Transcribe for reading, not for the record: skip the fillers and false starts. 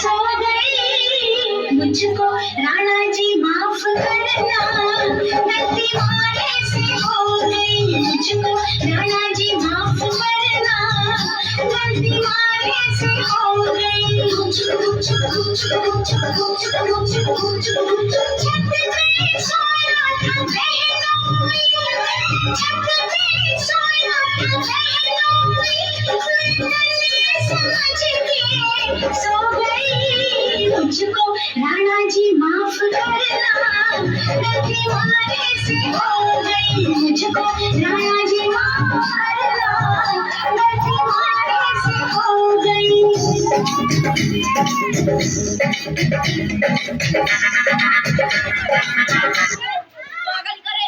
सो गई मुझको राणा जी माफ करना, गलती मारे से हो गई मुझको राणा जी माफ करना, गलती मारे से हो गई छत पे सोया था बहनोई, छत पे सोया था बहनोई, समझ के सो गई मुझको राणा जी माफ करना, गलती मारे से हो गई मुझको राणा जी माफ करना, गलती मारे से हो गई। पागल करे